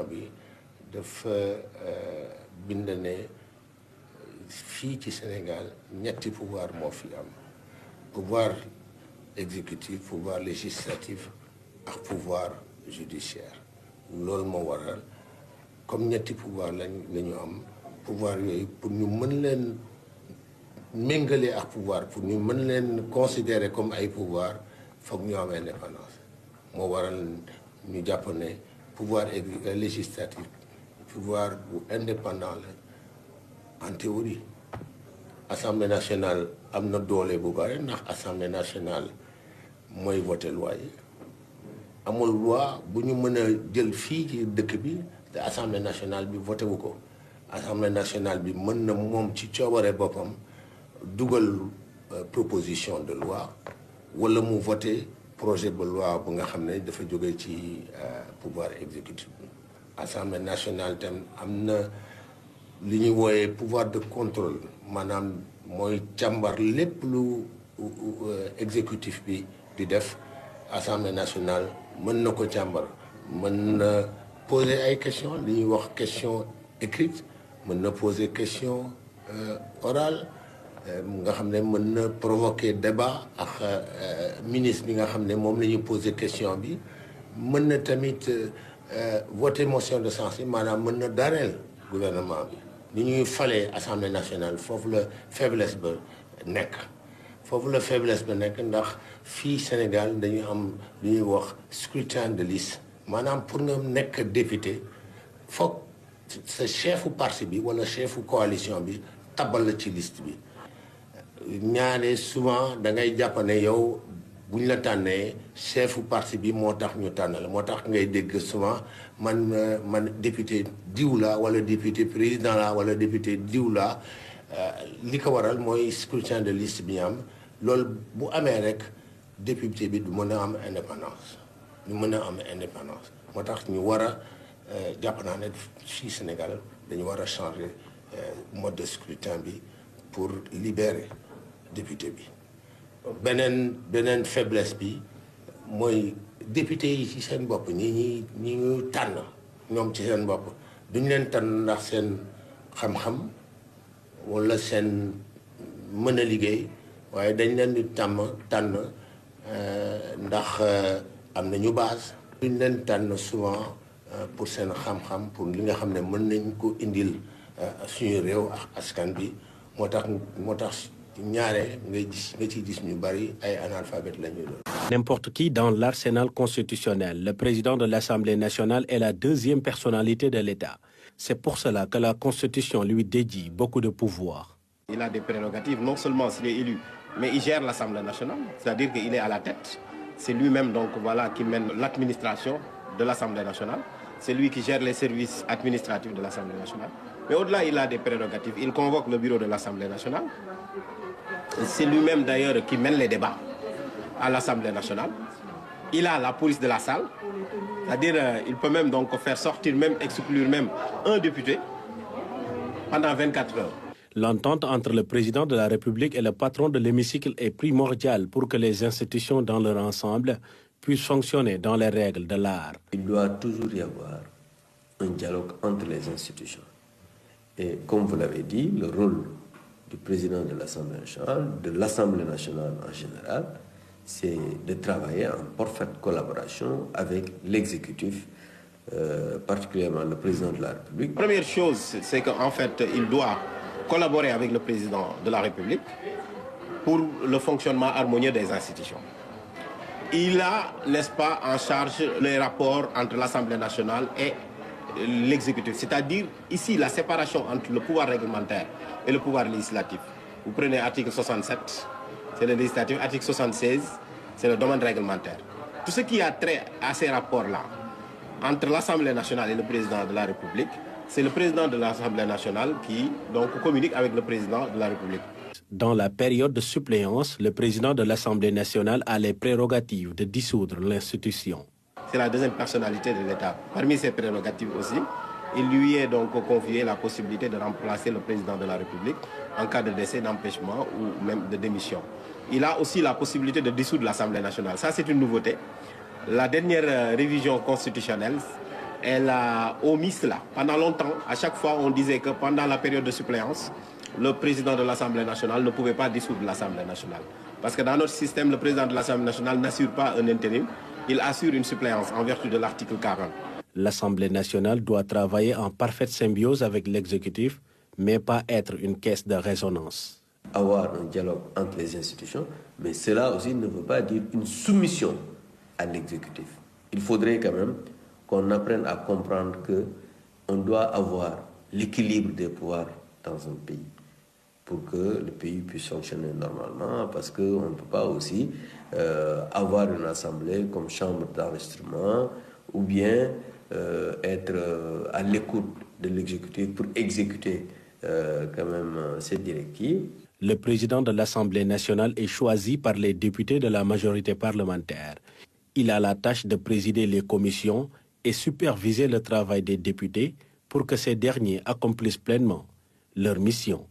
bi dafa bind ne fii ci Sénégal ñetti pouvoir moo fi am pouvoir exécutif pouvoir législatif ak pouvoir judiciaire loolu moo waral comme ñetti pouvoir lañu am pouvoir yooyu pour ñu mën leen méngale ak pouvoir pour ñu mën leen considérer comme ay pouvoir foog ñu am indépendance moo waral ñu jàpp ne pouvoir législatif pouvoir bu indépendant la en théorie assemblée nationale am na doole bu bare ndax assemblée nationale mooy voté loi yi amul loi bu ñu mën a jël fii ci dëkk bi te assemblée nationale bi voté wu ko assemblée nationale bi mën na moom ci coobare boppam dugal proposition de loi wala mu voté projet de loi bu nga xam ne dafa jóge ci pouvoir exécutif bi assemblée nationale tam am na li ñuy wooyee pouvoir de contrôle maanaam mooy càmbar lépp lu exécutif bi di def assemblée nationale mën na ko càmbar mën na poser ay questions li ñuy wax question écrite mën na poser question orale nga xam ne mën na provoquer débat ak ministre bi nga xam ne moom la ñuy poser question bi mën na tamit voter motion de censure maanaam mën na daaneel gouvernement bi ni ñuy falee assemblée nationale foofu la faiblesse ba nekk ndax fii Sénégal dañu am lu ñuy wax scrutin de liste maanaam pour nga nekk député foog sa chefu parti bi wala chefu coalition bi tabal la ci liste bi ñaare souvent da ngay jàpp ne yow bu ñu la tànnee chefu parti bi moo tax ñu tànn la moo tax ngay dégg souvent man député diw la wala député président la wala député diw la li ko waral mooy scrutin de liste bi ñu am loolu bu amee rek député bi du mën a am indépendance moo tax ñu war a jàpp naa ne fii Sénégal dañu war a changer mode de scrutin bi pour libérer député bi beneen faiblesse bi mooy député yi ci seen bopp ñi ñu tànn ñoom ci seen bopp duñ leen tànn ndax seen xam-xam wala seen mën a liggéey waaye dañ leen di tànn ndax am nañu base duñ leen tànn souvent pour seen xam-xam pour li nga xam ne mën nañ ko indil suñu réew ak askan bi moo tax ñaare nga ci gis ñu bari ay analphabètes la ñu doon. N'importe qui dans l'arsenal constitutionnel. Le président de l'Assemblée nationale est la deuxième personnalité de l'État. C'est pour cela que la Constitution lui dédie beaucoup de pouvoirs. Il a des prérogatives, non seulement s'il est élu, mais il gère l'Assemblée nationale, c'est-à-dire qu'il est à la tête. C'est lui-même donc voilà qui mène l'administration de l'Assemblée nationale. C'est lui qui gère les services administratifs de l'Assemblée nationale. Mais au-delà, il a des prérogatives. Il convoque le bureau de l'Assemblée nationale. C'est lui-même d'ailleurs qui mène les débats à l'Assemblée nationale. Il a la police de la salle, c'est-à-dire il peut même donc faire sortir, même exclure même un député pendant 24 heures. L'entente entre le président de la République et le patron de l'hémicycle est primordiale pour que les institutions dans leur ensemble puissent fonctionner dans les règles de l'art. Il doit toujours y avoir un dialogue entre les institutions. Et comme vous l'avez dit, le rôle du président de l'Assemblée nationale en général, c'est de travailler en parfaite collaboration avec l'exécutif, particulièrement le président de la République. La première chose, c'est qu'en fait, il doit collaborer avec le président de la République pour le fonctionnement harmonieux des institutions. Il a, n'est-ce pas, en charge les rapports entre l'Assemblée nationale et l'exécutif, c'est-à-dire ici la séparation entre le pouvoir réglementaire et le pouvoir législatif. Vous prenez article 67, c'est le législatif, article 76, c'est le domaine réglementaire. Tout ce qui a trait à ces rapports-là, entre l'Assemblée nationale et le président de la République, c'est le président de l'Assemblée nationale qui donc communique avec le président de la République. Dans la période de suppléance, le président de l'Assemblée nationale a les prérogatives de dissoudre l'institution. C'est la deuxième personnalité de l'État. Parmi ses prérogatives aussi, il lui est donc confié la possibilité de remplacer le président de la République en cas de décès, d'empêchement ou même de démission. Il a aussi la possibilité de dissoudre l'Assemblée nationale. Ça, c'est une nouveauté. La dernière révision constitutionnelle elle a omis cela. Pendant longtemps, à chaque fois, on disait que pendant la période de suppléance, le président de l'Assemblée nationale ne pouvait pas dissoudre l'Assemblée nationale. Parce que dans notre système, le président de l'Assemblée nationale n'assure pas un intérim, il assure une suppléance en vertu de l'article 40. L'Assemblée nationale doit travailler en parfaite symbiose avec l'exécutif, mais pas être une caisse de résonance. Avoir un dialogue entre les institutions, mais cela aussi ne veut pas dire une soumission à l'exécutif. Il faudrait quand même qu'on apprenne à comprendre qu'on doit avoir l'équilibre des pouvoirs dans un pays pour que le pays puisse fonctionner normalement, parce qu'on ne peut pas aussi avoir une assemblée comme chambre d'enregistrement ou bien être à l'écoute de l'exécutif pour exécuter quand même cette directive. Le président de l'Assemblée nationale est choisi par les députés de la majorité parlementaire. Il a la tâche de présider les commissions et superviser le travail des députés pour que ces derniers accomplissent pleinement leur mission.